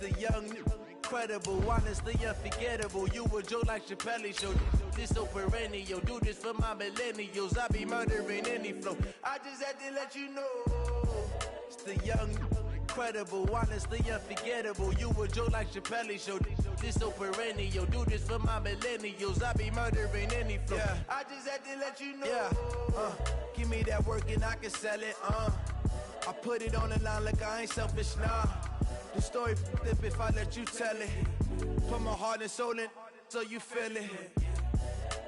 the young, incredible, honestly unforgettable. You a joke like Chappelle Show. This so perennial. Do this for my millennials. I be murdering any flow. I just had to let you know. It's the young, incredible, honestly unforgettable. You a joke like Chappelle Show. This so perennial. Do this for my millennials. I be murdering any flow. Yeah. I just had to let you know. Yeah. Give me that work and I can sell it. I put it on the line like I ain't selfish, nah. The story flip if I let you tell it. Put my heart and soul in so you feel it.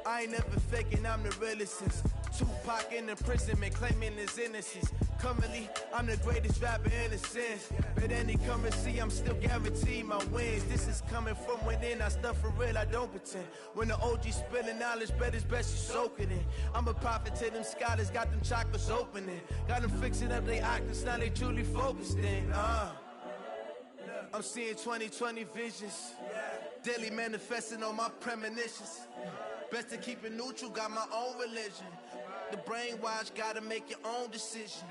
I ain't never faking, I'm the realest since Tupac in imprisonment, claiming his innocence. Currently, I'm the greatest rapper in a sense. But any currency, I'm still guaranteed my wins. This is coming from within, I stuff for real, I don't pretend. When the OG spilling knowledge, bet it's best you soak it in. I'm a prophet to them scholars, got them chakras opening. Got them fixing up they actors, now they truly focused in. I'm seeing 2020 visions. Daily manifesting on my premonitions. Best to keep it neutral, got my own religion. The brainwash, gotta make your own decision.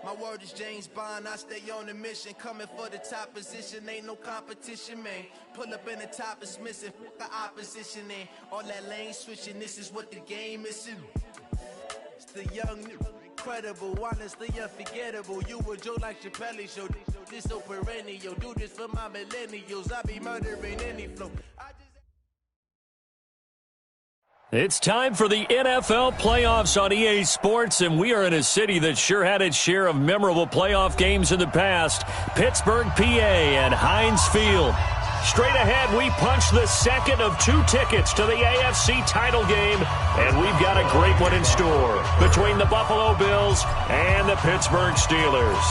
My word is James Bond, I stay on a mission. Coming for the top position, ain't no competition, man. Pull up in the top is missing, the opposition in. All that lane switching, this is what the game is. It's the young, incredible, honestly unforgettable. You a joke like Chappelle Show. This so perennial. Do this for my millennials. I be murdering any flow. It's time for the NFL playoffs on EA Sports, and we are in a city that sure had its share of memorable playoff games in the past. Pittsburgh, PA, and Heinz Field. Straight ahead, we punch the second of 2 tickets to the AFC title game, and we've got a great one in store between the Buffalo Bills and the Pittsburgh Steelers.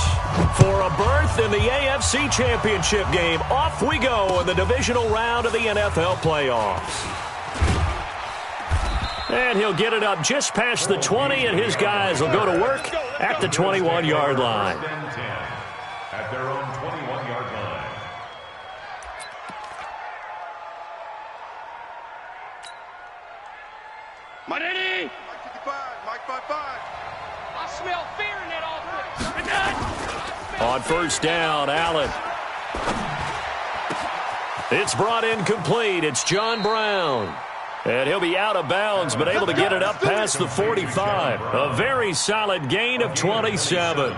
For a berth in the AFC Championship game, off we go in the divisional round of the NFL playoffs. And he'll get it up just past the 20, and his guys will go to work at the 21-yard line. At their own 21-yard line. Manini! Mike 55, Mike 55. I smell fear in that offense. On first down, Allen. It's brought in complete. It's John Brown. And he'll be out of bounds, but able to get it up past the 45. A very solid gain of 27.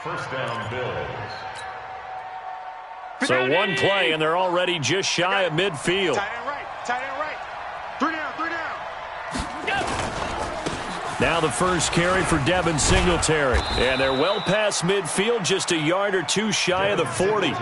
First down, Bills. So one play, and they're already just shy of midfield. Tight end right, tight end right. 3 down, 3 down. Now the first carry for Devin Singletary. And they're well past midfield, just a yard or 2 shy of the 40.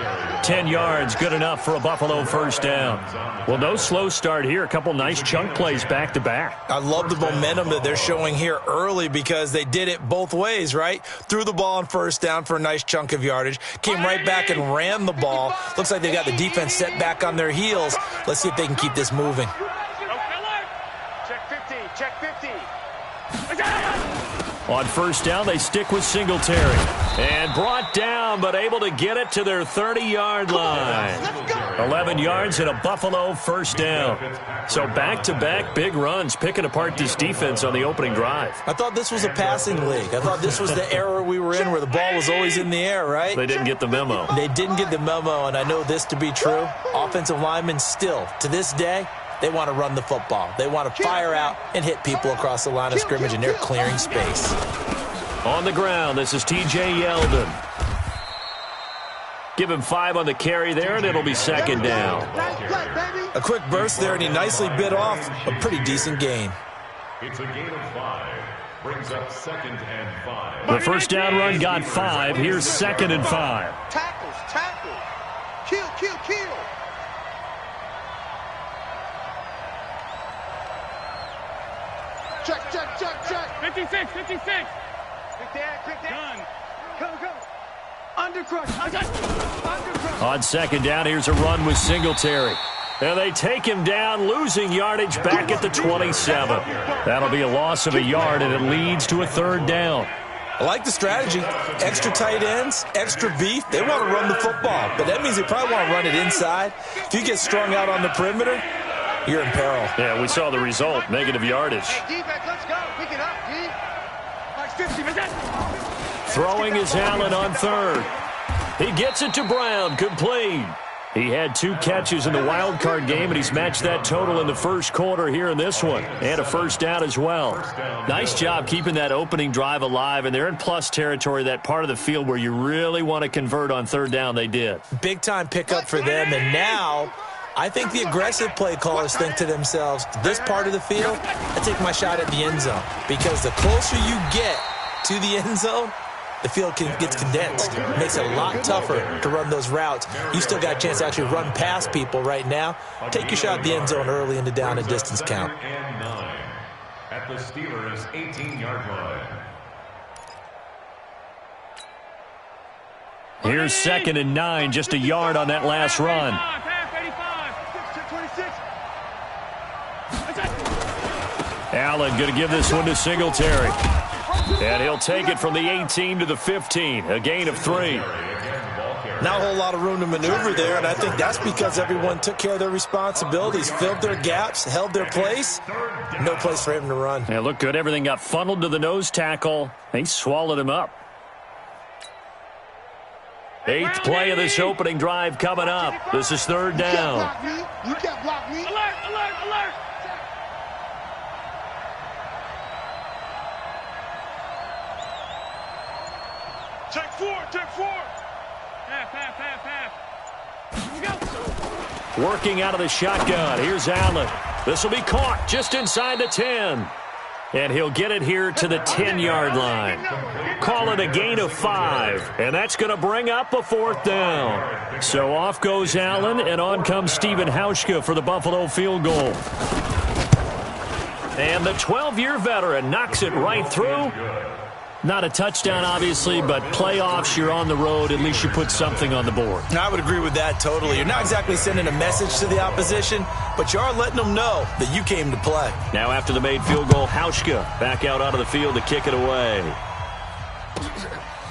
10 yards, good enough for a Buffalo first down. Well, no slow start here. A couple nice chunk plays back-to-back. I love the momentum that they're showing here early because they did it both ways, right? Threw the ball on first down for a nice chunk of yardage. Came right back and ran the ball. Looks like they got the defense set back on their heels. Let's see if they can keep this moving. Check 50, check 50. On first down, they stick with Singletary. And brought down, but able to get it to their 30-yard line. 11 yards and a Buffalo first down. So back-to-back big runs, picking apart this defense on the opening drive. I thought this was a passing league. I thought this was the era we were in where the ball was always in the air, right? They didn't get the memo. They didn't get the memo, and I know this to be true. Offensive linemen still, to this day, they want to run the football. They want to fire out and hit people across the line of scrimmage, and they're clearing space. On the ground, this is T.J. Yeldon. Give him 5 on the carry there, and it'll be second down. A quick burst there, and he nicely bit off a pretty decent gain. It's a gain of 5. Brings up 2nd and 5. The first down run got 5. Here's 2nd and 5. Tackles, tackle. Kill, kill, kill. Check, check, check, check. 56, 56. Quick down, quick down. Done. Go, go. Undercrush, undercrush. On second down, here's a run with Singletary. And they take him down, losing yardage back at the 27. That'll be a loss of a yard, and it leads to a third down. I like the strategy. Extra tight ends, extra beef. They want to run the football, but that means they probably want to run it inside. If you get strung out on the perimeter, you're in peril. Yeah, we saw the result, negative yardage. Hey, D-back, let's go. Pick it up, D. Like 50. Throwing is Allen on third. He gets it to Brown, complete. He had 2 catches in the wild card game, and he's matched that total in the first quarter here in this one. And a first down as well. Nice job keeping that opening drive alive, and they're in plus territory, that part of the field where you really want to convert on third down. They did. Big-time pickup for them, and now I think the aggressive play callers think to themselves, this part of the field, I take my shot at the end zone. Because the closer you get to the end zone, the field gets condensed. It makes it a lot tougher to run those routes. You still got a chance to actually run past people right now. Take your shot at the end zone early in the down and distance count. And 9 at the Steelers' 18-yard line. Here's 2nd and 9, just a yard on that last run. Allen going to give this one to Singletary. And he'll take it from the 18 to the 15, a gain of 3. Not a whole lot of room to maneuver there, and I think that's because everyone took care of their responsibilities, filled their gaps, held their place. No place for him to run. Yeah, looked good. Everything got funneled to the nose tackle. He swallowed him up. 8th play of this opening drive coming up. This is 3rd down. You can't block me. Alert, alert, alert. Check 4, check 4. Half. Here we go. Working out of the shotgun. Here's Allen. This will be caught just inside the 10. And he'll get it here to the 10-yard line. Call it a gain of 5. And that's going to bring up a 4th down. So off goes Allen, and on comes Stephen Hauschka for the Buffalo field goal. And the 12-year veteran knocks it right through. Not a touchdown, obviously, but playoffs, you're on the road. At least you put something on the board. I would agree with that totally. You're not exactly sending a message to the opposition, but you are letting them know that you came to play. Now after the made field goal, Hauschka back out onto the field to kick it away.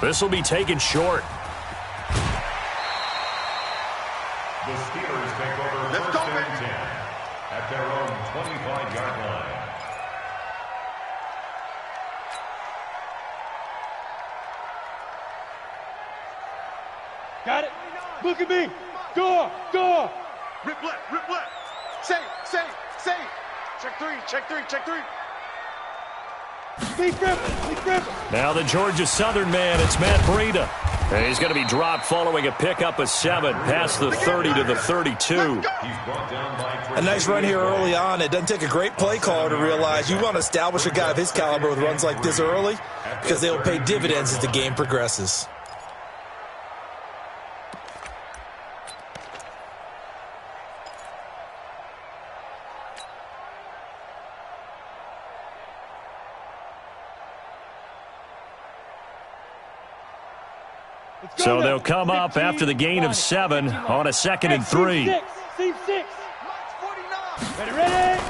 This will be taken short. The Steelers take over first and 10 at their own 25-yard line. Got it. Look at me. Go. Rip left. Save. Check 3. Be gripping. Now the Georgia Southern man, it's Matt Breida. And he's going to be dropped following a pickup of 7 past the 30 to the 32. A nice run here early on. It doesn't take a great play caller to realize you want to establish a guy of his caliber with runs like this early because they will pay dividends as the game progresses. So they'll come up after the gain of 7 on a 2nd and 3. Ready.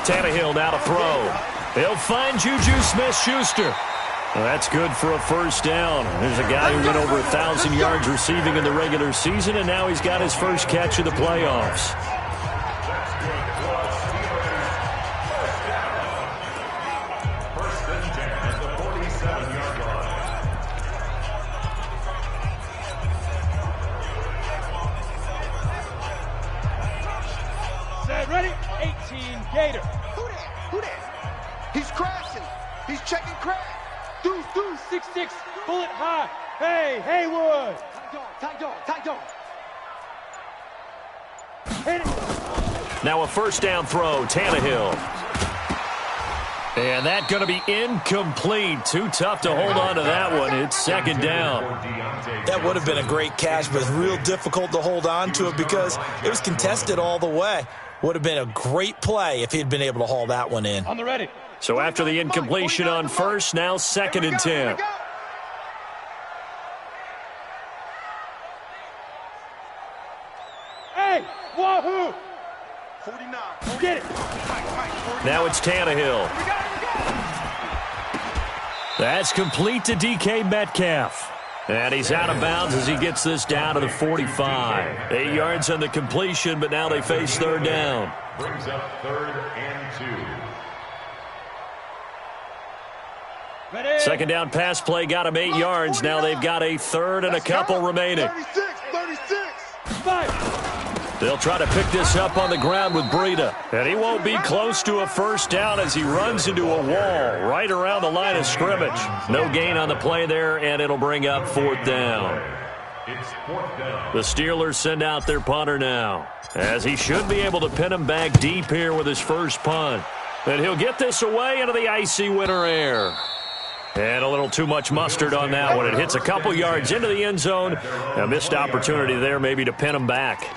Tannehill now to throw. He'll find Juju Smith-Schuster. Well, that's good for a first down. There's a guy who went over 1,000 yards receiving in the regular season, and now he's got his first catch of the playoffs. Ready? 18 Gator. Who that? He's crashing. He's checking crash. Deuce, 6-6, bullet high. Hey, Haywood. Tight dog. Hit it. Now a first down throw, Tannehill. And that's going to be incomplete. Too tough to hold on to that one. It's 2nd down. That would have been a great catch, but it's real difficult to hold on to it because it was contested all the way. Would have been a great play if he'd been able to haul that one in. On the ready. So after the incompletion on first, now 2nd and 10. Hey, wahoo! 49. Get it. Now it's Tannehill. That's complete to DK Metcalf. And he's out of bounds as he gets this down to the 45. 8 yards on the completion, but now they face 3rd down. Brings up 3rd and 2. Second down pass play got them 8 yards. Now they've got a third and a couple remaining. 36. They'll try to pick this up on the ground with Breida. And he won't be close to a first down as he runs into a wall right around the line of scrimmage. No gain on the play there, and it'll bring up 4th down. The Steelers send out their punter now, as he should be able to pin him back deep here with his first punt. And he'll get this away into the icy winter air. And a little too much mustard on that one. It hits a couple yards into the end zone. A missed opportunity there maybe to pin him back.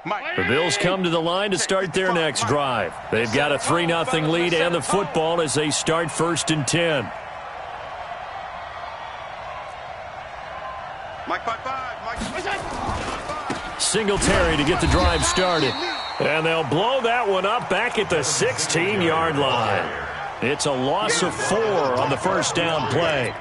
The Bills come to the line to start their next drive. They've got a 3-0 lead and the football as they start 1st and 10. Singletary to get the drive started. And they'll blow that one up back at the 16-yard line. It's a loss of 4 on the first down play.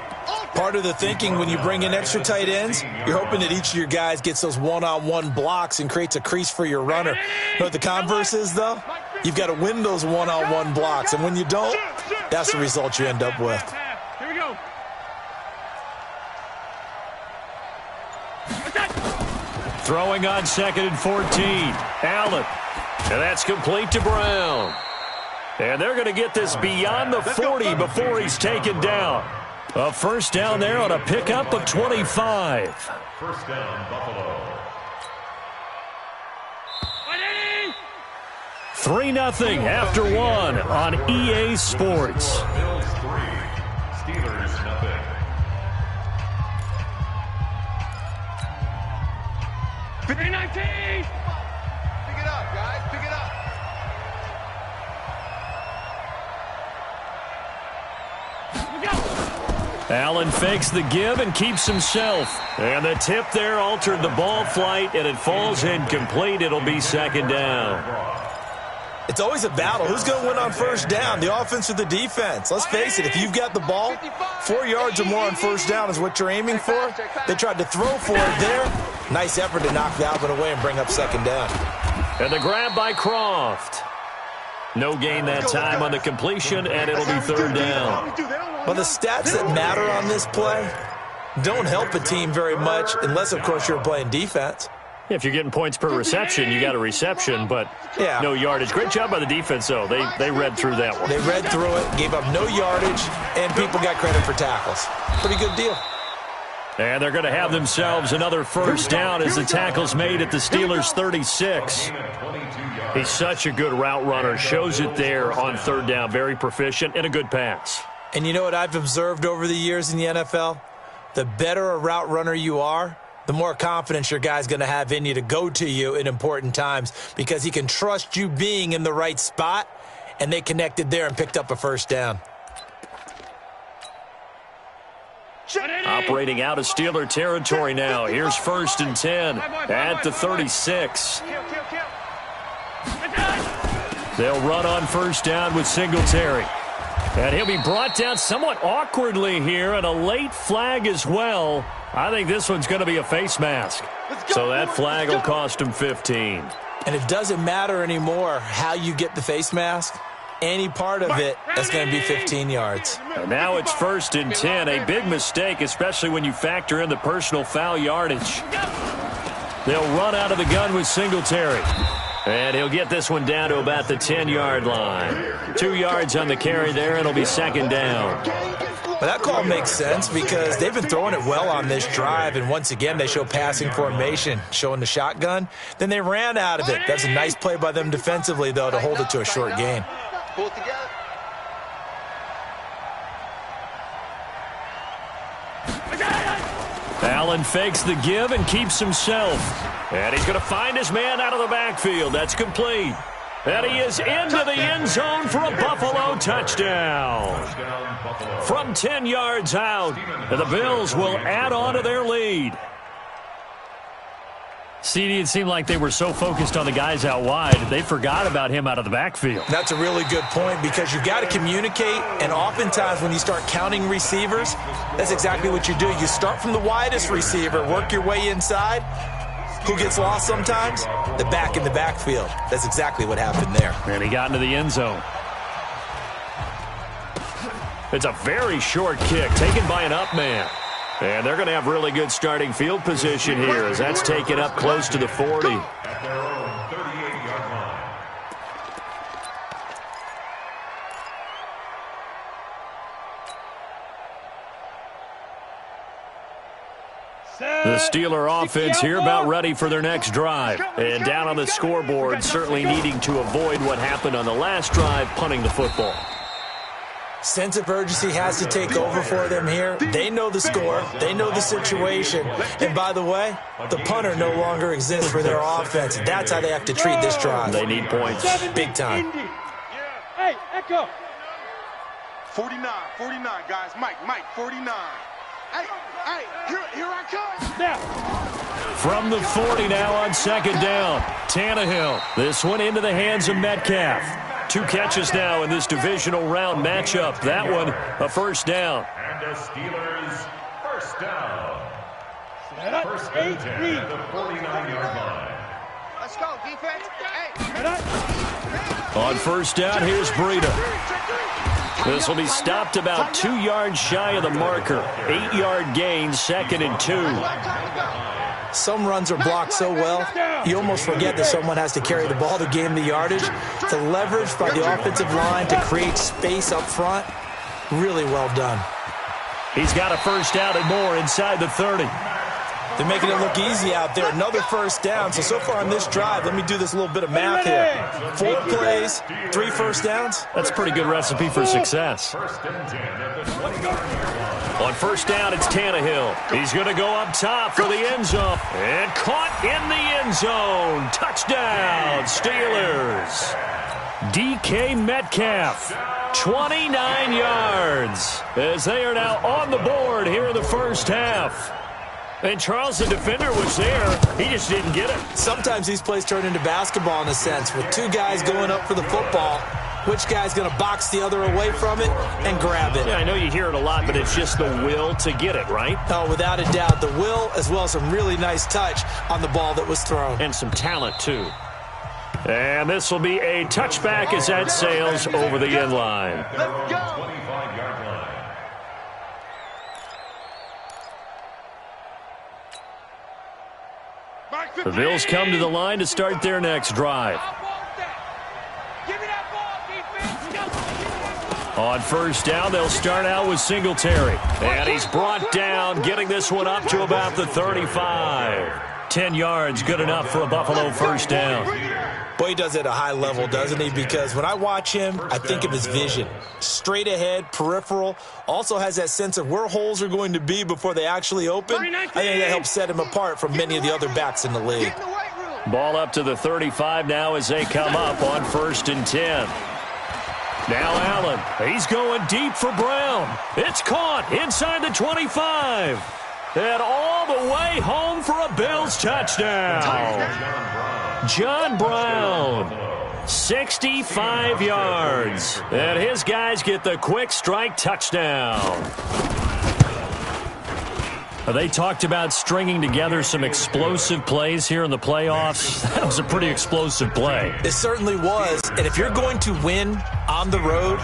Part of the thinking when you bring in extra tight ends, you're hoping that each of your guys gets those one-on-one blocks and creates a crease for your runner. You know what the converse is, though? You've got to win those one-on-one blocks, and when you don't, that's the result you end up with. Here we go. Throwing on 2nd and 14. Allen. And that's complete to Brown. And they're going to get this beyond the 40 before he's taken down. A first down there on a pickup of 25. First down, Buffalo. 3-0 after 1 on EA Sports. Bills 3, Steelers 0. Pick it up, guys. Pick it up. Allen fakes the give and keeps himself. And the tip there altered the ball flight, and it falls incomplete. It'll be 2nd down. It's always a battle. Who's going to win on first down, the offense or the defense? Let's face it, if you've got the ball, 4 yards or more on first down is what you're aiming for. They tried to throw for it there. Nice effort to knock that one away and bring up 2nd down. And the grab by Croft. No gain that time on the completion, and it'll be 3rd down. Well, the stats that matter on this play don't help a team very much unless, of course, you're playing defense. If you're getting points per reception, you got a reception, but no yardage. Great job by the defense, though. They read through that one. They read through it, gave up no yardage, and people got credit for tackles. Pretty good deal. And they're going to have themselves another first down as the tackle's made at the Steelers' 36. He's such a good route runner. Shows it there on 3rd down. Very proficient and a good pass. And you know what I've observed over the years in the NFL? The better a route runner you are, the more confidence your guy's going to have in you to go to you in important times because he can trust you being in the right spot, and they connected there and picked up a first down. Operating out of Steeler territory now. Here's 1st and 10 at the 36. They'll run on first down with Singletary. And he'll be brought down somewhat awkwardly here, and a late flag as well. I think this one's going to be a face mask. So that flag will cost him 15. And it doesn't matter anymore how you get the face mask. Any part of it, that's going to be 15 yards. And now it's 1st and 10. A big mistake, especially when you factor in the personal foul yardage. They'll run out of the gun with Singletary. And he'll get this one down to about the 10-yard line. 2 yards on the carry there, and it'll be 2nd down. Well, that call makes sense because they've been throwing it well on this drive, and once again they show passing formation, showing the shotgun. Then they ran out of it. That's a nice play by them defensively, though, to hold it to a short gain. Pull it together. Allen fakes the give and keeps himself. And he's going to find his man out of the backfield. That's complete. And he is into the end zone for a Buffalo touchdown. From 10 yards out, and the Bills will add on to their lead. CD, it seemed like they were so focused on the guys out wide, they forgot about him out of the backfield. That's a really good point because you've got to communicate, and oftentimes when you start counting receivers, that's exactly what you do. You start from the widest receiver, work your way inside. Who gets lost sometimes? The back in the backfield. That's exactly what happened there. And he got into the end zone. It's a very short kick taken by an up man. And they're going to have really good starting field position here as that's taken up close to the 40. At their own 38-yard line. The Steeler offense here about ready for their next drive. And down on the scoreboard, certainly needing to avoid what happened on the last drive, punting the football. Sense of urgency has to take over for them here. They know the score. They know the situation. And by the way, the punter no longer exists for their offense. That's how they have to treat this drive. They need points. Big time. Hey, Echo. 49, guys. Mike, 49. Hey, here I come. Now. From the 40 now on second down. Tannehill. This one into the hands of Metcalf. 2 catches now in this divisional round matchup. That one, a first down. And the Steelers, first down. Set up. First and 10 at the 49-yard line. Let's go, defense. Hey. On first down, here's Breida. This will be stopped about 2 yards shy of the marker. 8-yard gain, 2nd and 2. Some runs are blocked so well, you almost forget that someone has to carry the ball to gain the yardage. The leverage by the offensive line to create space up front, really well done. He's got a first down and more inside the 30. They're making it look easy out there. Another first down. So far on this drive, let me do this little bit of math here. 4 plays, 3 first downs. That's a pretty good recipe for success. First and 10 at the 20-yard line. On first down, it's Tannehill. He's going to go up top for the end zone. And caught in the end zone. Touchdown, Steelers. DK Metcalf, 29 yards, as they are now on the board here in the first half. And Charles, the defender, was there. He just didn't get it. Sometimes these plays turn into basketball in a sense, with 2 guys going up for the football. Which guy's going to box the other away from it and grab it? Yeah, I know you hear it a lot, but it's just the will to get it, right? Oh, without a doubt. The will, as well as some really nice touch on the ball that was thrown. And some talent, too. And this will be a touchback as that sails over the end line. Let's go. 25-yard line. The Bills come to the line to start their next drive. On first down, they'll start out with Singletary. And he's brought down, getting this one up to about the 35. 10 yards, good enough for a Buffalo first down. Boy, he does it at a high level, doesn't he? Because when I watch him, I think of his vision. Straight ahead, peripheral. Also has that sense of where holes are going to be before they actually open. I think that helps set him apart from many of the other backs in the league. Ball up to the 35 now as they come up on first and 10. Now Allen, he's going deep for Brown. It's caught inside the 25. And all the way home for a Bills touchdown. John Brown, 65 yards. And his guys get the quick strike touchdown. They talked about stringing together some explosive plays here in the playoffs. That was a pretty explosive play. It certainly was. And if you're going to win on the road,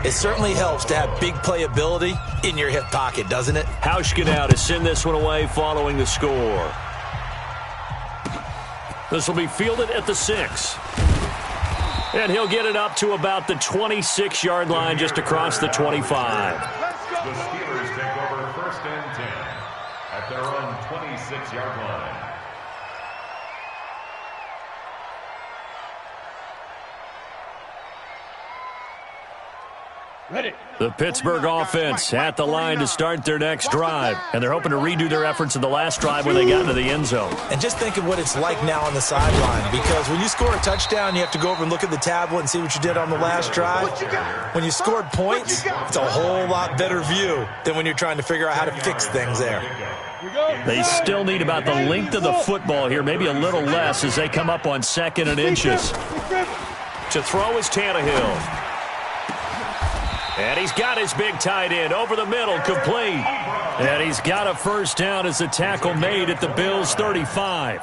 it certainly helps to have big playability in your hip pocket, doesn't it? Hauschka now to send this one away following the score. This will be fielded at the 6. And he'll get it up to about the 26-yard line just across the 25. The Steelers take over first and 10 at their own 26-yard line. Ready. The Pittsburgh offense at the line to start their next drive. And they're hoping to redo their efforts in the last drive when they got into the end zone. And just think of what it's like now on the sideline, because when you score a touchdown, you have to go over and look at the tablet and see what you did on the last drive. When you scored points, it's a whole lot better view than when you're trying to figure out how to fix things there. They still need about the length of the football here, maybe a little less as they come up on 2nd and inches. To throw is Tannehill. And he's got his big tight end over the middle, complete. And he's got a first down as the tackle made at the Bills' 35.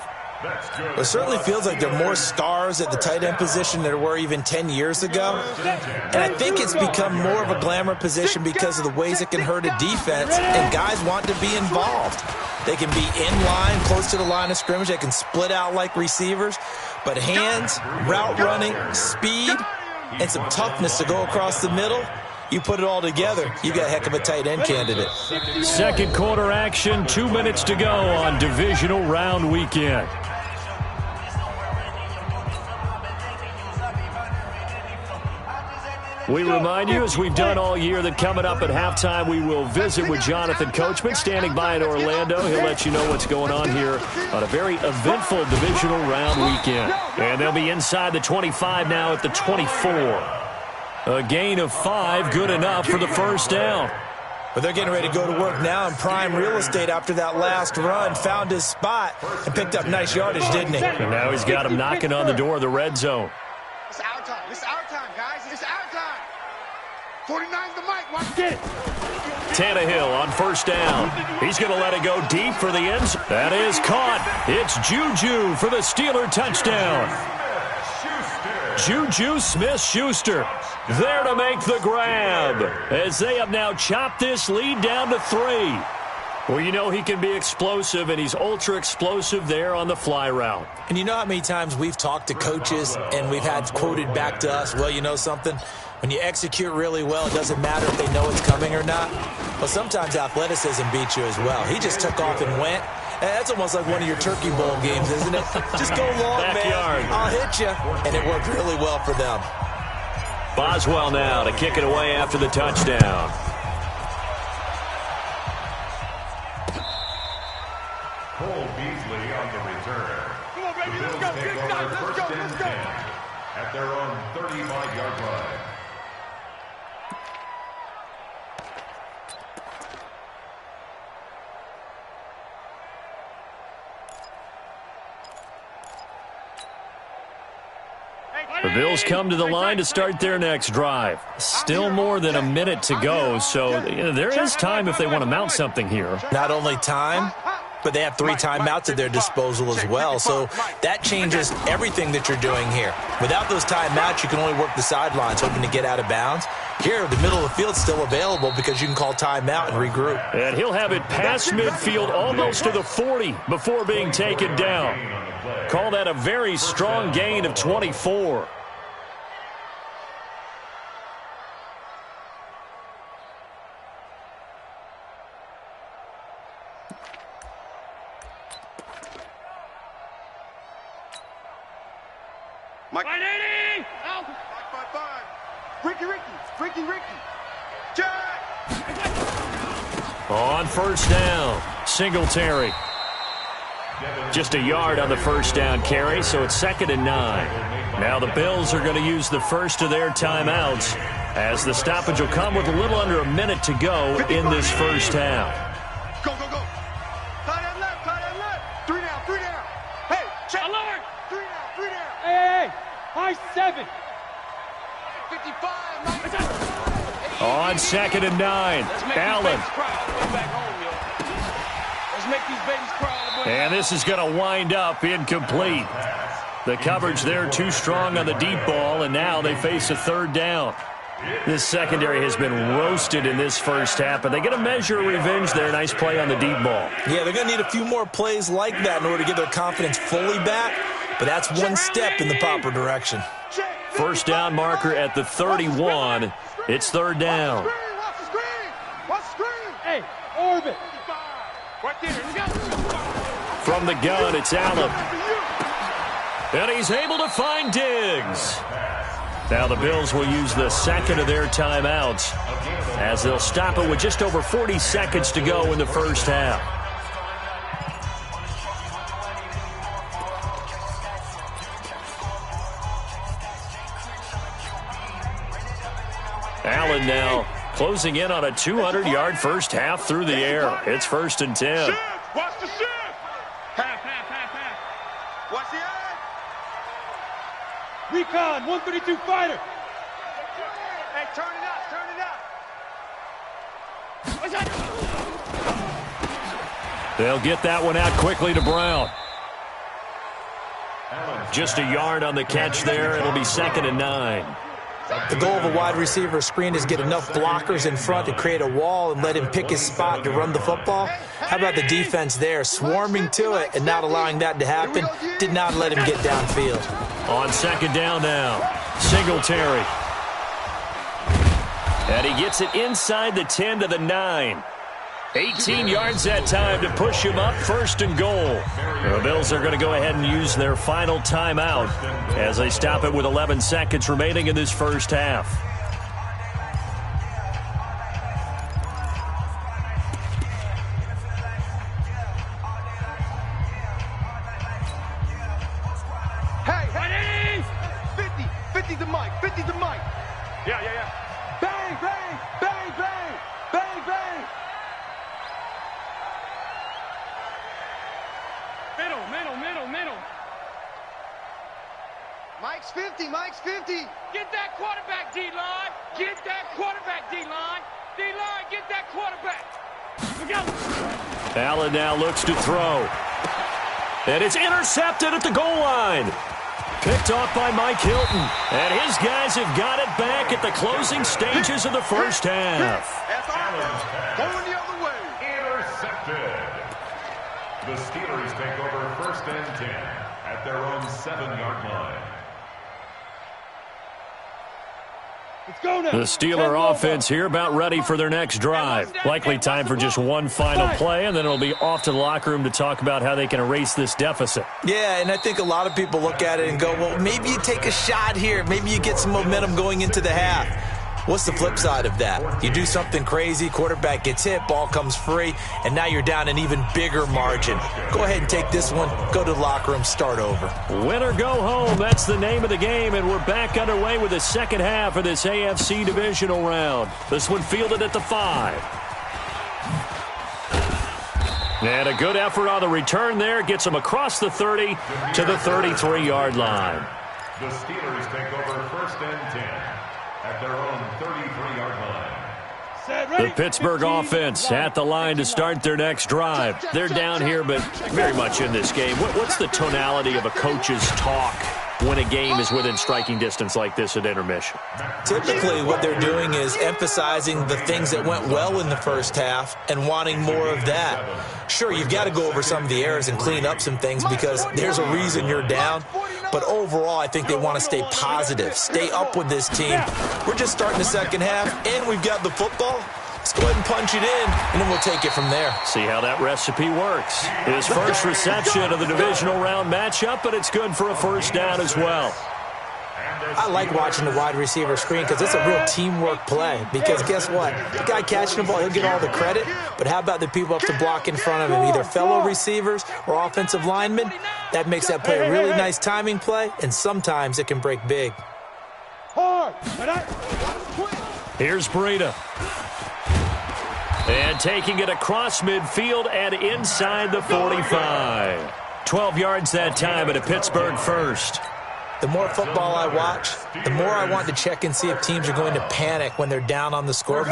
It certainly feels like there are more stars at the tight end position than there were even 10 years ago. And I think it's become more of a glamour position because of the ways it can hurt a defense, and guys want to be involved. They can be in line, close to the line of scrimmage. They can split out like receivers. But hands, route running, speed, and some toughness to go across the middle, you put it all together, you got a heck of a tight end candidate. Second quarter action, 2 minutes to go on divisional round weekend. We remind you, as we've done all year, that coming up at halftime, we will visit with Jonathan Coachman, standing by in Orlando. He'll let you know what's going on here on a very eventful divisional round weekend. And they'll be inside the 25 now at the 24. A gain of 5, good enough for the first down. But they're getting ready to go to work now in prime real estate after that last run. Found his spot and picked up nice yardage, didn't he? And now he's got him knocking on the door of the red zone. It's our time. It's our time, guys. It's our time. 49's the mic. Watch it. Tannehill on first down. He's going to let it go deep for the end zone. That is caught. It's Juju for the Steeler touchdown. Juju Smith-Schuster there to make the grab as they have now chopped this lead down to 3. Well, you know he can be explosive, and he's ultra-explosive there on the fly route. And you know how many times we've talked to coaches and we've had quoted back to us, well, you know something? When you execute really well, it doesn't matter if they know it's coming or not. Well, sometimes athleticism beats you as well. He just took off and went. That's almost like one of your Turkey Bowl games, isn't it? Just go long, Backyard. man. I'll hit you. And it worked really well for them. Boswell now to kick it away after the touchdown. Cole Beasley on the return. Come on, baby, The let's Bills go. take Big over time. Let's first go. and Let's go. 10 at their own 35-yard line. The Bills come to the line to start their next drive. Still more than a minute to go, so there is time if they want to mount something here. Not only time, but they have 3 timeouts at their disposal as well. So that changes everything that you're doing here. Without those timeouts, you can only work the sidelines, hoping to get out of bounds. Here, the middle of the field's still available because you can call timeout and regroup. And he'll have it past midfield almost to the 40 before being taken down. Call that a very strong gain of 24. Mike. 180. Out. 5. Ricky. Jack. On first down, Singletary. Just a yard on the first down carry, so it's 2nd and 9. Now the Bills are going to use the first of their timeouts as the stoppage will come with a little under a minute to go in this first half. Go. Tight end left. 3 down. Hey, check. Alert. 3 down. Hey. High 7. 55. On 2nd and 9, Allen. Let's make these babies cry. And this is going to wind up incomplete. The coverage there too strong on the deep ball, and now they face a 3rd down. This secondary has been roasted in this first half, but they get a measure of revenge there. Nice play on the deep ball. Yeah, they're going to need a few more plays like that in order to get their confidence fully back, but that's one step in the proper direction. First down marker at the 31. It's 3rd down. Watch the screen. Hey, orbit. Right there. Here we go. From the gun, it's Allen. And he's able to find Diggs. Now the Bills will use the 2nd of their timeouts as they'll stop it with just over 40 seconds to go in the first half. Allen now closing in on a 200-yard first half through the air. It's 1st and 10. Shift. Watch the shift. Half. Watch the eye. Recon, 132 fighter. Hey, turn it up. They'll get that one out quickly to Brown. Just a yard on the catch there. It'll be 2nd and 9. The goal of a wide receiver screen is get enough blockers in front to create a wall and let him pick his spot to run the football. How about the defense there, swarming to it and not allowing that to happen? Did not let him get downfield. On 2nd down now, Singletary. And he gets it inside the 10 to the 9. 18 yards that time to push him up, 1st and goal. The Bills are going to go ahead and use their final timeout as they stop it with 11 seconds remaining in this first half. Hey, 50 to Mike, 50 to Mike. Yeah. Bang, bang, bang, bang, bang, bang. Middle. Mike's 50. Get that quarterback, D-line. Get that quarterback, D-line. D-line, get that quarterback. Go. Allen now looks to throw. And it's intercepted at the goal line. Picked off by Mike Hilton. And his guys have got it back at the closing stages of the first half. Going the other way. Intercepted. The Steelers take over 1st and 10 at their own 7-yard line. The Steeler offense here about ready for their next drive. Likely time for just one final play, and then it'll be off to the locker room to talk about how they can erase this deficit. Yeah, and I think a lot of people look at it and go, well, maybe you take a shot here. Maybe you get some momentum going into the half. What's the flip side of that? You do something crazy, quarterback gets hit, ball comes free, and now you're down an even bigger margin. Go ahead and take this one, go to the locker room, start over. Win or go home, that's the name of the game, and we're back underway with the second half of this AFC divisional round. This one fielded at the 5. And a good effort on the return there. Gets them across the 30 to the 33-yard line. The Steelers take over 1st and 10 at their own 33-yard line. The Pittsburgh offense at the line to start their next drive. They're down here, but very much in this game. What's the tonality of a coach's talk when a game is within striking distance like this at intermission? Typically, what they're doing is emphasizing the things that went well in the first half and wanting more of that. Sure, you've got to go over some of the errors and clean up some things because there's a reason you're down. But overall, I think they want to stay positive, stay up with this team. We're just starting the second half, and we've got the football. Let's go ahead and punch it in, and then we'll take it from there. See how that recipe works. His first reception of the divisional round matchup, but it's good for a first down as well. I like watching the wide receiver screen because it's a real teamwork play. Because guess what? The guy catching the ball, he'll get all the credit. But how about the people up to block in front of him, either fellow receivers or offensive linemen? That makes that play a really nice timing play, and sometimes it can break big. Here's Breida. And taking it across midfield and inside the 45. 12 yards that time at a Pittsburgh first. The more football I watch, the more I want to check and see if teams are going to panic when they're down on the scoreboard.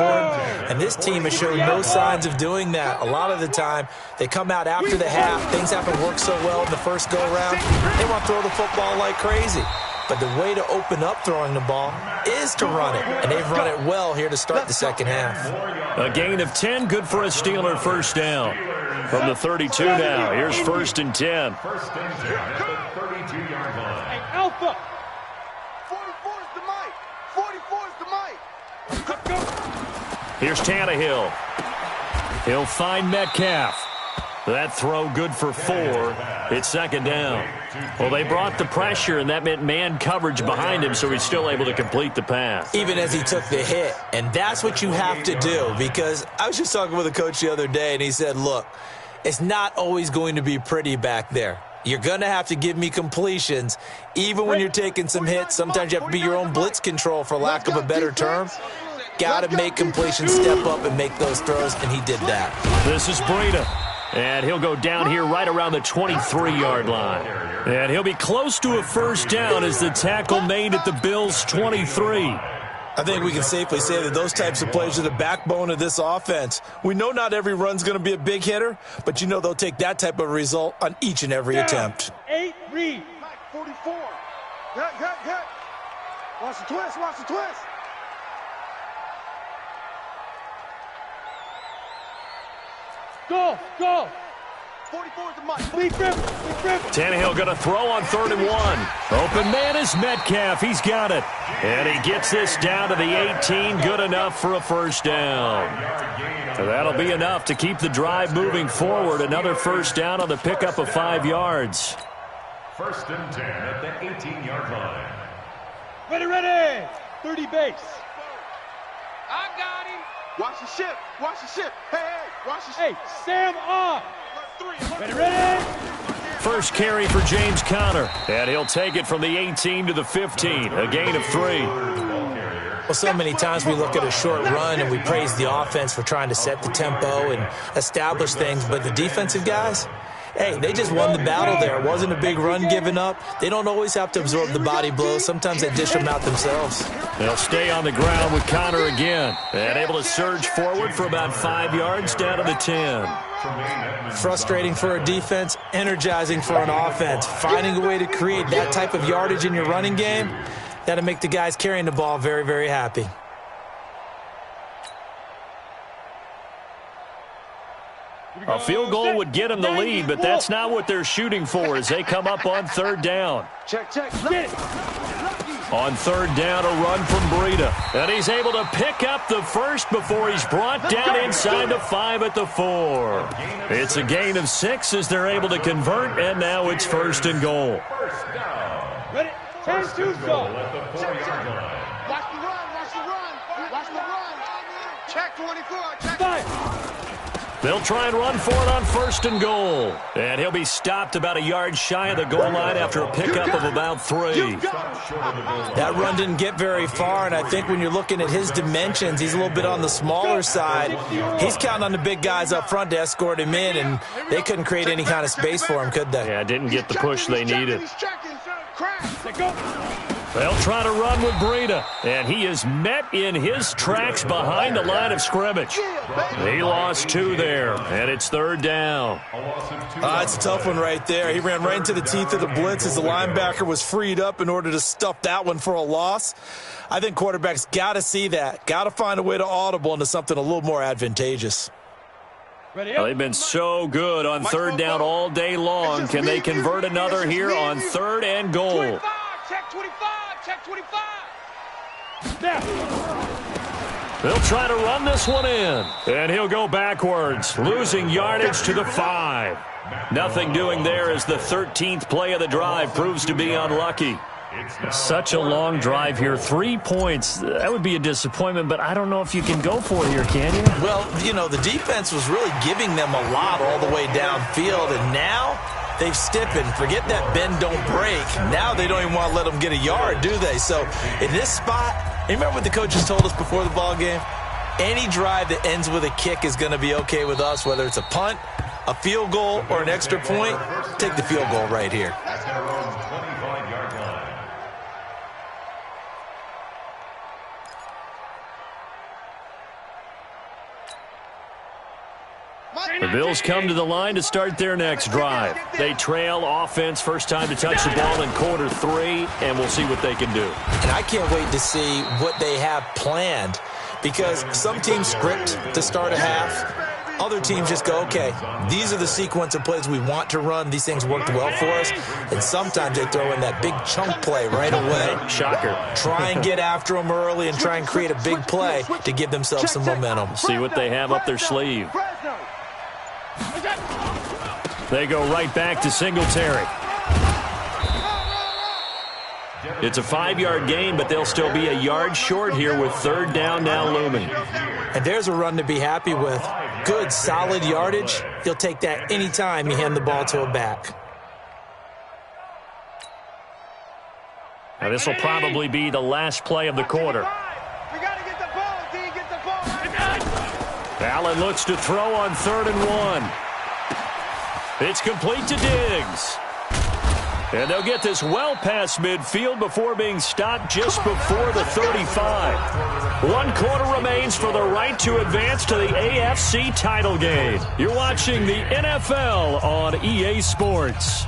And this team has shown no signs of doing that. A lot of the time, they come out after the half. Things haven't worked so well in the first go-around. They want to throw the football like crazy. But the way to open up throwing the ball is to run it. And they've run it well here to start the second half. A gain of 10, good for a Steeler first down. From the 32 now, here's 1st and 10. 1st and 10 at the 32-yard line. Alpha. 44 is the mic. 44 is the mic. Here's Tannehill. He'll find Metcalf. That throw good for 4. It's 2nd down. Well, they brought the pressure, and that meant man coverage behind him, so he's still able to complete the pass. Even as he took the hit. And that's what you have to do, because I was just talking with a coach the other day, and he said, look, it's not always going to be pretty back there. You're going to have to give me completions, even when you're taking some hits. Sometimes you have to be your own blitz control, for lack of a better term. Got to make completions, step up, and make those throws, and he did that. This is Breida. And he'll go down here right around the 23-yard line. And he'll be close to a first down as the tackle made at the Bills' 23. I think we can safely say that those types of plays are the backbone of this offense. We know not every run's going to be a big hitter, but you know they'll take that type of result on each and every attempt. 8 read. 44. Good. Watch the twist. Go. 44 is the mic. Big grip. Tannehill going to throw on 3rd and 1. Open man is Metcalf. He's got it. And he gets this down to the 18. Good enough for a first down. So that'll be enough to keep the drive moving forward. Another first down on the pickup of 5 yards. 1st and 10 at the 18-yard line. Ready. 30 base. I got him. Watch the ship. Hey, watch the ship. Hey, Sam on. Ready. First carry for James Conner. And he'll take it from the 18 to the 15. A gain of 3. Well, so many times we look at a short run and we praise the offense for trying to set the tempo and establish things, but the defensive guys, hey, they just won the battle there. It wasn't a big run given up. They don't always have to absorb the body blows. Sometimes they dish them out themselves. They'll stay on the ground with Conner again. And able to surge forward for about 5 yards down to the 10. Frustrating for a defense, energizing for an offense. Finding a way to create that type of yardage in your running game, that'll make the guys carrying the ball very, very happy. A field goal would get them the lead, but that's not what they're shooting for as they come up on 3rd down. Check. Get it. On 3rd down, a run from Breida. And he's able to pick up the first before he's brought down inside the 5 at the 4. It's a gain of 6 as they're able to convert, and now it's 1st and goal. Ready. 10-2 go. Watch the run. Check 24. Check. 5. They'll try and run for it on 1st and goal. And he'll be stopped about a yard shy of the goal line after a pickup of about 3. That run didn't get very far, and I think when you're looking at his dimensions, he's a little bit on the smaller side. He's counting on the big guys up front to escort him in, and they couldn't create any kind of space for him, could they? Yeah, didn't get the push they needed. Let go. They'll try to run with Breida, and he is met in his tracks behind the line of scrimmage. He lost 2 there, and it's 3rd down. It's a tough one right there. He ran right into the teeth of the blitz as the linebacker was freed up in order to stuff that one for a loss. I think quarterbacks got to see that, got to find a way to audible into something a little more advantageous. Well, they've been so good on 3rd down all day long. Can they convert another here on 3rd and goal? 25. Check 25. They'll try to run this one in, and he'll go backwards, losing yardage to the 5. Nothing doing there as the 13th play of the drive proves to be unlucky. Such a long drive here. 3 points, that would be a disappointment, but I don't know if you can go for it here, can you? Well, the defense was really giving them a lot all the way downfield, and now they've stiffened. Forget that bend, don't break. Now they don't even want to let them get a yard, do they? So in this spot, remember what the coaches told us before the ball game? Any drive that ends with a kick is going to be okay with us, whether it's a punt, a field goal, or an extra point. Take the field goal right here. At their own 25-yard line. The Bills come to the line to start their next drive. They trail offense, first time to touch the ball in quarter 3, and we'll see what they can do. And I can't wait to see what they have planned, because some teams script to start a half. Other teams just go, okay, these are the sequence of plays we want to run. These things worked well for us. And sometimes they throw in that big chunk play right away. Shocker. Try and get after them early and try and create a big play to give themselves some momentum. See what they have up their sleeve. They go right back to Singletary. It's a 5-yard gain, but they'll still be a yard short here with 3rd down now looming. And there's a run to be happy with. Good, solid yardage. He'll take that anytime you hand the ball to a back. Now this will probably be the last play of the quarter. We got to get the ball, D. Get the ball. Allen looks to throw on 3rd and 1. It's complete to Diggs. And they'll get this well past midfield before being stopped just before the 35. 1 quarter remains for the right to advance to the AFC title game. You're watching the NFL on EA Sports.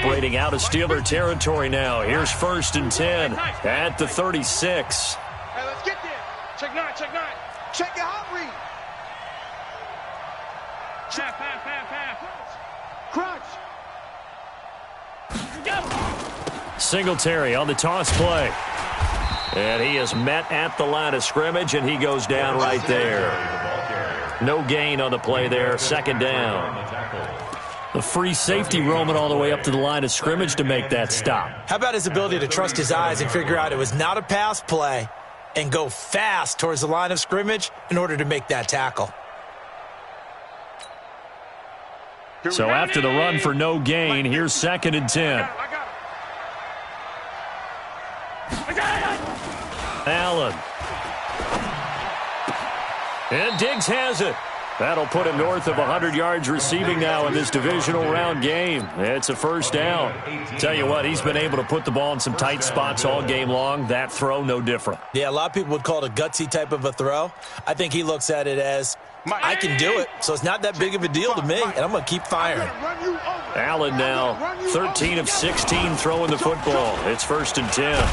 operating out of Steeler territory now. Here's 1st and 10 at the 36. Hey, let's get there. Check 9, check 9. Check your hot read. Crunch. Singletary on the toss play. And he is met at the line of scrimmage, and he goes down right there. No gain on the play there. 2nd down. The free safety roaming all the way up to the line of scrimmage to make that stop. How about his ability to trust his eyes and figure out it was not a pass play and go fast towards the line of scrimmage in order to make that tackle? So after the run for no gain, here's 2nd and 10. Allen. And Diggs has it. That'll put him north of 100 yards receiving now in this divisional round game. It's a 1st down. Tell you what, he's been able to put the ball in some tight spots all game long. That throw, no different. Yeah, a lot of people would call it a gutsy type of a throw. I think he looks at it as, I can do it, so it's not that big of a deal to me, and I'm going to keep firing. Allen now, 13 of 16 throwing the football. It's 1st and 10.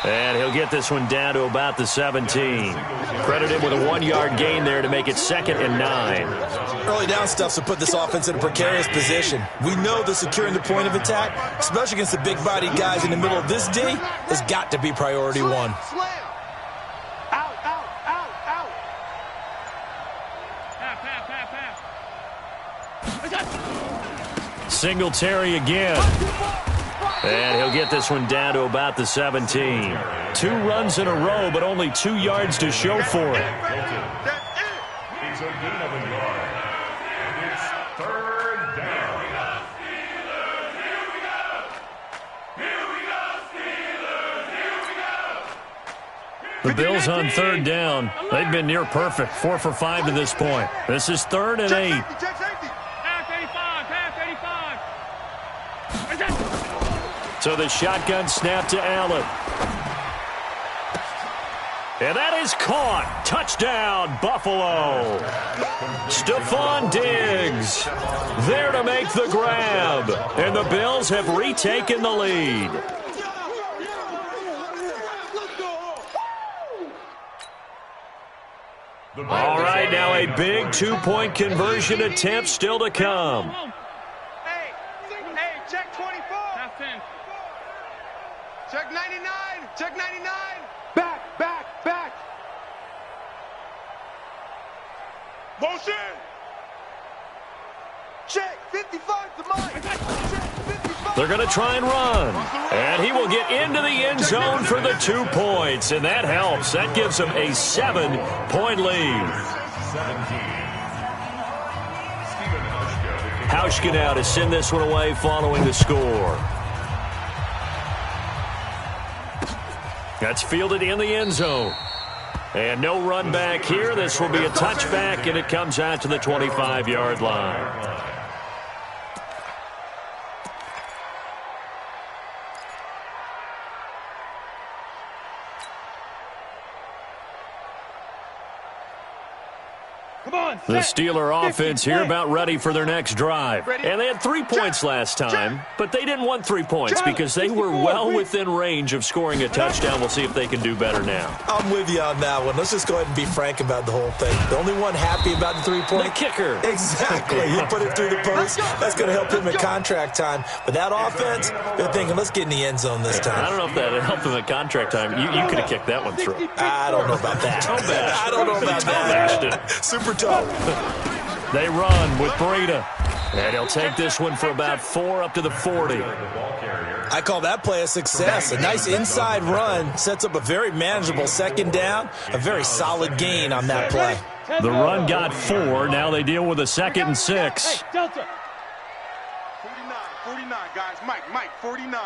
And he'll get this one down to about the 17. Credited with a 1-yard gain there to make it 2nd and 9. Early down stuff to put this offense in a precarious position. We know that securing the point of attack, especially against the big-bodied guys in the middle of this D, has got to be priority 1. Out, out, out, out. Singletary again. And he'll get this one down to about the 17. 2 runs in a row, but only 2 yards to show for it. It's a gain of a yard. And it's 3rd down. The Bills on 3rd down. They've been near perfect. 4 for 5 to this point. This is 3rd and 8. So the shotgun snap to Allen. And that is caught. Touchdown, Buffalo. Stephon Diggs there to make the grab. And the Bills have retaken the lead. All right, now a big 2-point conversion attempt still to come. Hey, check 24. Check 99. Check 99. Back. Motion. Check 55 to mine. Check 55. They're going to try and run. And he will get into the end zone for the 2 points. And that helps. That gives him a 7-point lead. 17. Hauschka now to send this one away following the score. That's fielded in the end zone. And no run back here. This will be a touchback, and it comes out to the 25-yard line. The Steeler offense here about ready for their next drive. And they had 3 points last time, but they didn't want 3 points because they were well within range of scoring a touchdown. We'll see if they can do better now. I'm with you on that one. Let's just go ahead and be frank about the whole thing. The only one happy about the 3-point? The kicker. Exactly. He put it through the post. That's going to help him in contract time. But that offense, they're thinking, let's get in the end zone this time. I don't know if that helped him at contract time. You could have kicked that one through. I don't know about that. I don't know about that. Super tough. They run with Breida. And he'll take this one for about 4 up to the 40. I call that play a success. A nice inside run sets up a very manageable 2nd down. A very solid gain on that play. The run got 4. Now they deal with a 2nd and 6. Hey, Delta. 49, guys. Mike, 49.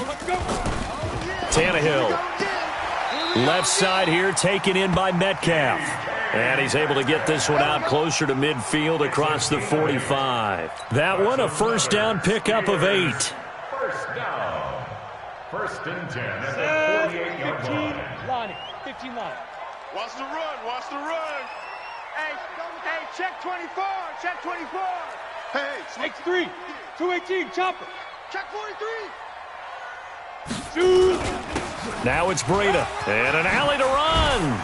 Let's go. Tannehill. Left side here taken in by Metcalf. And he's able to get this one out closer to midfield across the 45. That one a 1st down pickup of 8. 1st down. 1st and 10 at the 48-yard line. 15 line. Watch the run. Hey, check 24. Check 24. Hey, X3, 218, chopper. Check 43. Shoot. Now it's Breida, and an alley to run.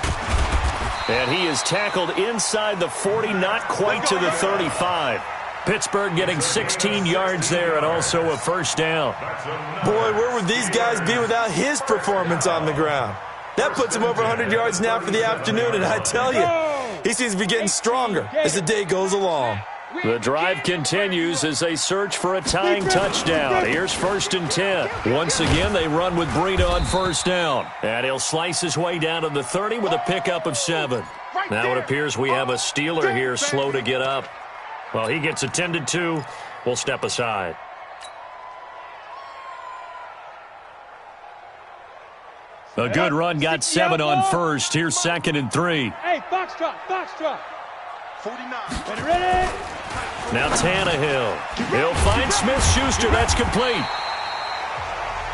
And he is tackled inside the 40, not quite to the 35. Pittsburgh getting 16 yards there and also a first down. Boy, where would these guys be without his performance on the ground? That puts him over 100 yards now for the afternoon, and I tell you, he seems to be getting stronger as the day goes along. The drive continues as they search for a tying touchdown. Here's 1st and 10. Once again, they run with Breida on first down. And he'll slice his way down to the 30 with a pickup of 7. Now it appears we have a Steeler here slow to get up. Well, he gets attended to. We'll step aside. A good run got 7 on first. Here's 2nd and 3. Hey, Foxtrot, Foxtrot. 49. Ready? Now Tannehill. He'll find Smith-Schuster. That's complete.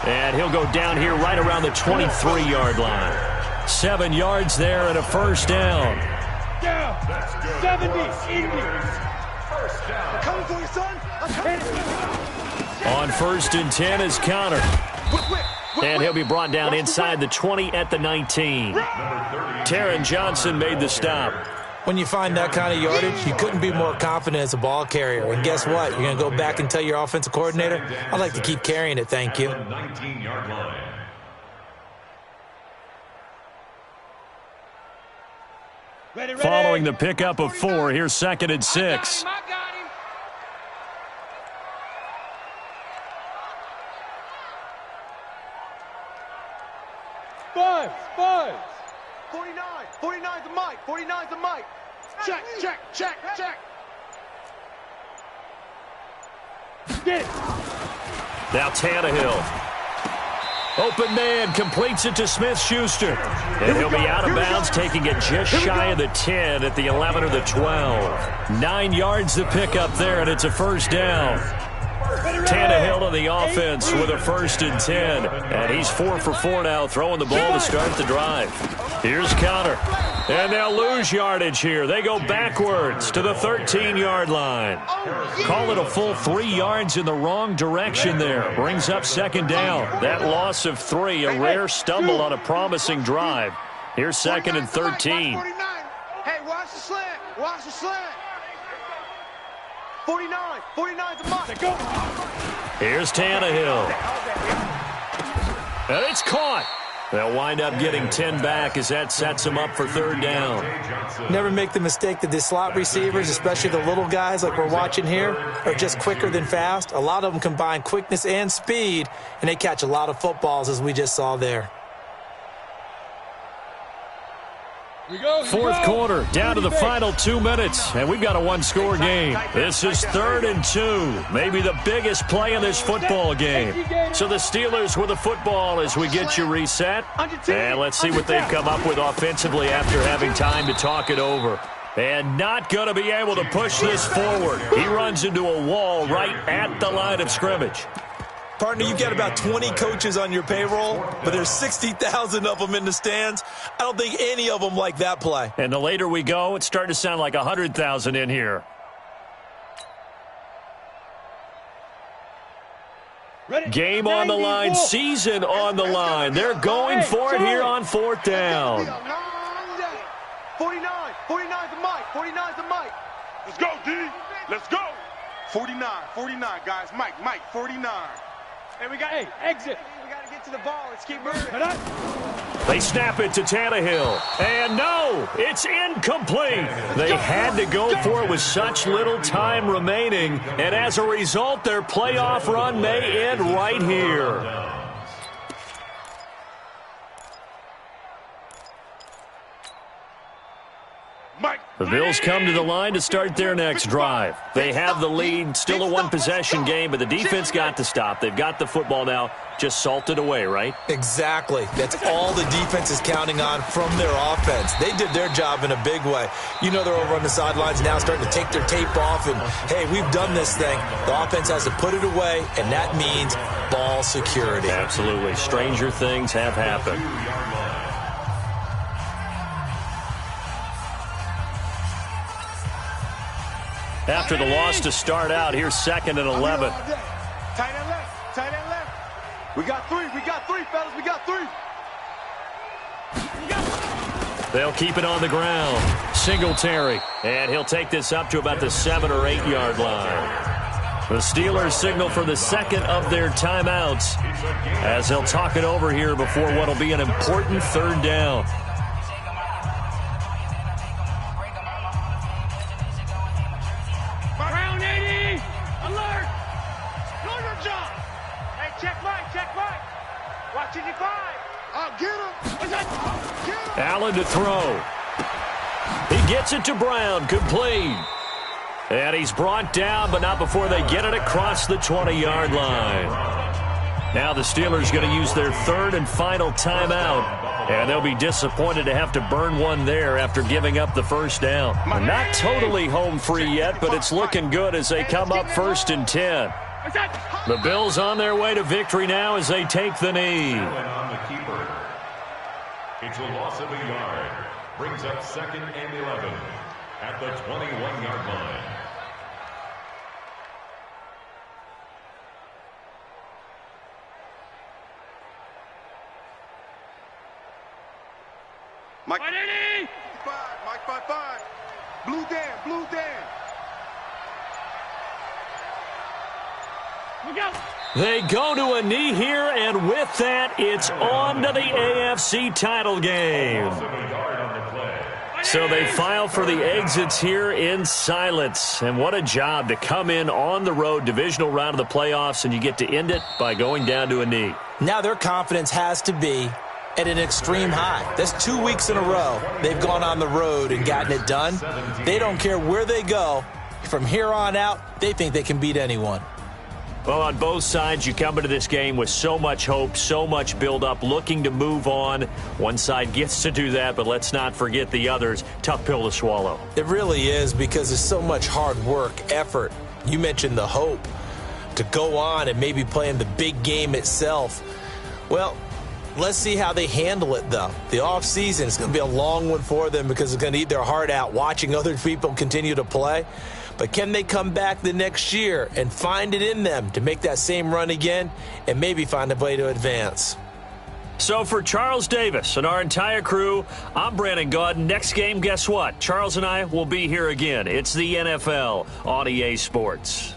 And he'll go down here right around the 23-yard line. 7 yards there and a first down. Down. 70. Indy. I'm coming for you, son. I'm coming. On 1st and 10 is Connor. And he'll be brought down inside the 20 at the 19. Taron Johnson made the stop. When you find that kind of yardage, you couldn't be more confident as a ball carrier. And guess what? You're going to go back and tell your offensive coordinator, I'd like to keep carrying it, thank you. 19-yard line. Following the pickup of 4, here's 2nd and 6. I got him. Five. 49. 49's the mic. 49's the mic. Check. Get it. Now Tannehill. Open man, completes it to Smith-Schuster. And he'll be out of bounds, taking it just shy of the 10 at the 11 or the 12. 9 yards to pick up there, and it's a first down. Tannehill on the offense with a 1st and 10. And he's 4 for 4 now, throwing the ball to start the drive. Here's Connor. And they'll lose yardage here. They go backwards to the 13-yard line. Call it a full 3 yards in the wrong direction there. Brings up 2nd down. That loss of 3, a rare stumble on a promising drive. Here's 2nd and 13. Hey, watch the slant. Watch the slant. 49's the mic. Go. Here's Tannehill. And it's caught. They'll wind up getting 10 back as that sets them up for 3rd down. Never make the mistake that the slot receivers, especially the little guys like we're watching here, are just quicker than fast. A lot of them combine quickness and speed, and they catch a lot of footballs, as we just saw there. 4th quarter, down to the final 2 minutes, and we've got a 1-score game. This is 3rd and 2, maybe the biggest play in this football game. So the Steelers with the football as we get you reset. And let's see what they've come up with offensively after having time to talk it over. And not going to be able to push this forward. He runs into a wall right at the line of scrimmage. Partner, you've got about 20 coaches on your payroll, but there's 60,000 of them in the stands. I don't think any of them like that play. And the later we go, it's starting to sound like 100,000 in here. Game on the line, season on the line. They're going for it here on 4th down. 49's the mic. 49's the mic. Let's go, D. Let's go. 49, guys. Mike, 49. And we got, exit. We got to get to the ball. Let's keep moving. They snap it to Tannehill. And no, it's incomplete. They had to go for it with such little time remaining. And as a result, their playoff run may end right here. The Bills come to the line to start their next drive. They have the lead, still a one-possession game, but the defense got to stop. They've got the football now, just salted away, right? Exactly. That's all the defense is counting on from their offense. They did their job in a big way. You know they're over on the sidelines now starting to take their tape off, and, hey, we've done this thing. The offense has to put it away, and that means ball security. Absolutely. Stranger things have happened. after the loss to start out. Here's 2nd and 11. Tight end left. Tight end left. We got three. We got three, fellas. We got three. They'll keep it on the ground. Singletary. And he'll take this up to about the 7 or 8 yard line. The Steelers signal for the second of their timeouts as they'll talk it over here before what will be an important 3rd down. Ground 80! Alert! Do your job! Hey, check Mike! Watch it, 5! I'll get him! Get him! Allen to throw. He gets it to Brown, complete. And he's brought down, but not before they get it across the 20-yard line. Now the Steelers going to use their 3rd and final timeout, and they'll be disappointed to have to burn one there after giving up the 1st down. They're not totally home free yet, but it's looking good as they come up 1st and 10. The Bills on their way to victory now as they take the knee. On the keeper. It's a loss of a yard. Brings up 2nd and 11 at the 21-yard line. Mike 5. Blue Dan. They go to a knee here, and with that, it's on to the AFC title game. So they file for the exits here in silence. And what a job to come in on the road, divisional round of the playoffs, and you get to end it by going down to a knee. Now their confidence has to be at an extreme high. That's 2 weeks in a row they've gone on the road and gotten it done. They don't care where they go. From here on out, they think they can beat anyone. Well, on both sides, you come into this game with so much hope, so much build-up, looking to move on. One side gets to do that, but let's not forget the others. Tough pill to swallow. It really is, because there's so much hard work, effort. You mentioned the hope to go on and maybe play in the big game itself. Well, let's see how they handle it, though. The offseason is going to be a long one for them because it's going to eat their heart out watching other people continue to play. But can they come back the next year and find it in them to make that same run again and maybe find a way to advance? So for Charles Davis and our entire crew, I'm Brandon Gaudin. Next game, guess what? Charles and I will be here again. It's the NFL on EA Sports.